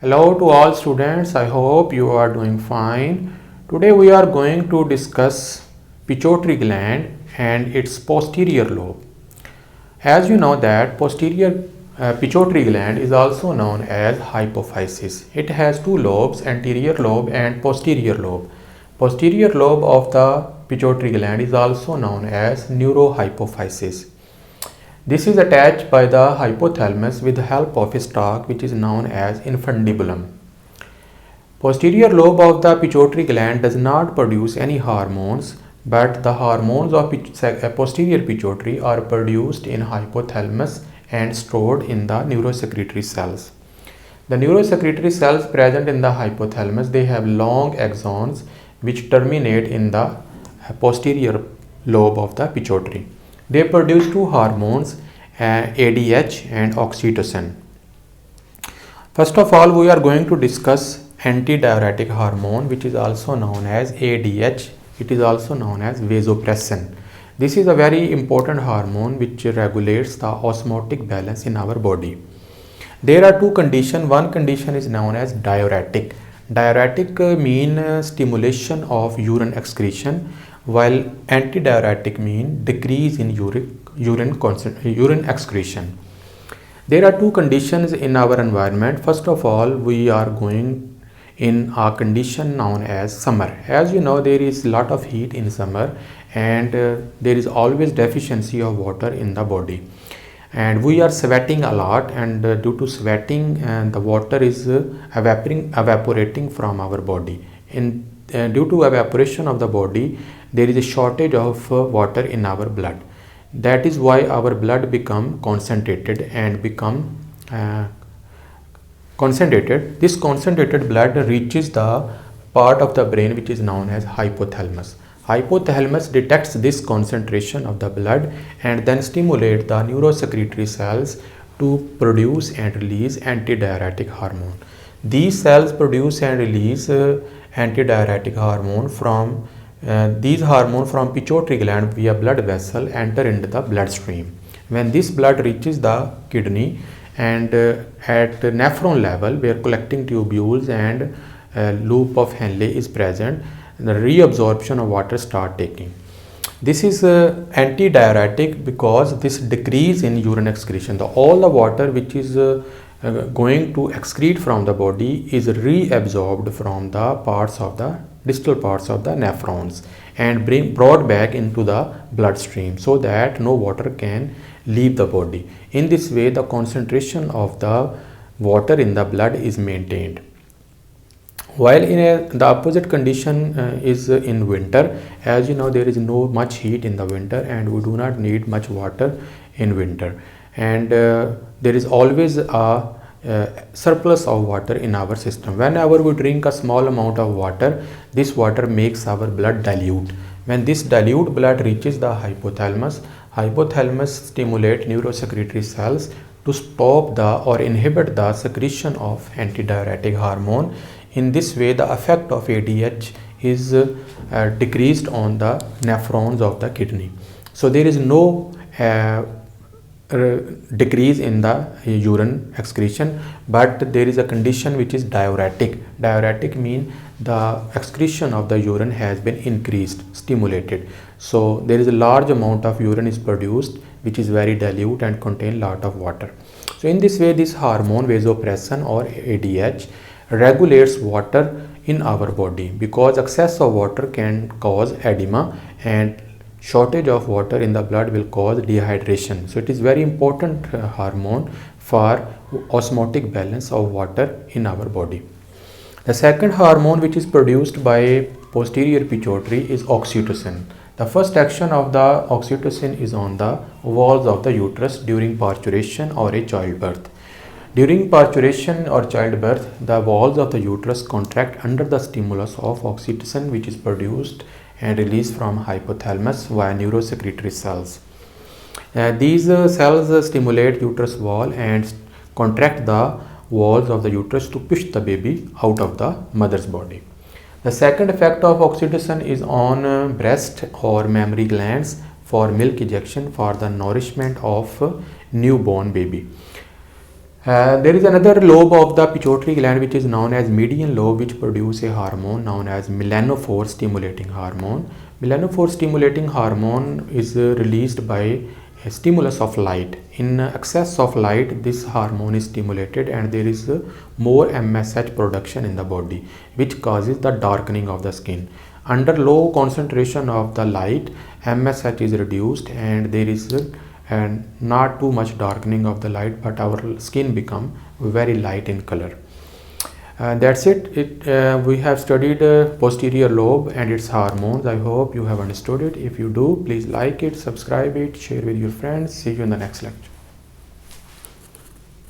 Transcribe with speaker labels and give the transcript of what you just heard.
Speaker 1: Hello to all students, I hope you are doing fine. Today we are going to discuss pituitary gland and its posterior lobe. As you know that posterior pituitary gland is also known as hypophysis. It has two lobes, anterior lobe and posterior lobe. Posterior lobe of the pituitary gland is also known as neurohypophysis. This is attached by the hypothalamus with the help of a stalk which is known as infundibulum. Posterior lobe of the pituitary gland does not produce any hormones, but the hormones of posterior pituitary are produced in hypothalamus and stored in the neurosecretory cells. The neurosecretory cells present in the hypothalamus, they have long axons which terminate in the posterior lobe of the pituitary. They produce two hormones, ADH and oxytocin. First of all, we are going to discuss antidiuretic hormone, which is also known as ADH. It is also known as vasopressin. This is a very important hormone which regulates the osmotic balance in our body. There are two conditions. One condition is known as diuretic. Diuretic mean stimulation of urine excretion, while antidiuretic mean decrease in urine excretion. There are two conditions in our environment. First of all, we are going in a condition known as summer. As you know, there is a lot of heat in summer and there is always deficiency of water in the body. And we are sweating a lot, and due to sweating the water is evaporating from our body. Due to evaporation of the body, there is a shortage of water in our blood. That is why our blood become concentrated and become concentrated. This concentrated blood reaches the part of the brain which is known as hypothalamus. Hypothalamus detects this concentration of the blood and then stimulate the neurosecretory cells to produce and release antidiuretic hormone. These cells produce and release antidiuretic hormone from these hormones from pituitary gland via blood vessel enter into the bloodstream. When this blood reaches the kidney and at nephron level where collecting tubules and loop of Henle is present, the reabsorption of water start taking. This is antidiuretic because this decrease in urine excretion. All the water which is going to excrete from the body is reabsorbed from the parts of the distal parts of the nephrons and brought back into the bloodstream so that no water can leave the body. In this way, the concentration of the water in the blood is maintained. While the opposite condition is in winter. As you know, there is no much heat in the winter and we do not need much water in winter, and there is always a surplus of water in our system. Whenever we drink a small amount of water, this water makes our blood dilute. When this dilute blood reaches the hypothalamus, hypothalamus stimulate neurosecretory cells to stop the or inhibit the secretion of antidiuretic hormone. In this way, the effect of ADH is decreased on the nephrons of the kidney. So there is no decrease in the urine excretion, but there is a condition which is diuretic. Diuretic means the excretion of the urine has been increased, stimulated. So there is a large amount of urine is produced which is very dilute and contain lot of water. So in this way, this hormone vasopressin or ADH regulates water in our body, because excess of water can cause edema and shortage of water in the blood will cause dehydration. So it is very important hormone for osmotic balance of water in our body. The second hormone which is produced by posterior pituitary is oxytocin. The first action of the oxytocin is on the walls of the uterus during parturition or a childbirth. During parturition or childbirth, the walls of the uterus contract under the stimulus of oxytocin, which is produced and released from hypothalamus via neurosecretory cells. These cells stimulate uterus wall and contract the walls of the uterus to push the baby out of the mother's body. The second effect of oxytocin is on breast or mammary glands for milk ejection for the nourishment of newborn baby. There is another lobe of the pituitary gland which is known as median lobe, which produce a hormone known as melanophore stimulating hormone. Melanophore stimulating hormone is released by a stimulus of light. In excess of light, this hormone is stimulated and there is more MSH production in the body, which causes the darkening of the skin. Under low concentration of the light, MSH is reduced and there is and not too much darkening of the light, but our skin become very light in color. That's it. We have studied posterior lobe and its hormones. I hope you have understood it. If you do, please like it, subscribe it, share with your friends. See you in the next lecture.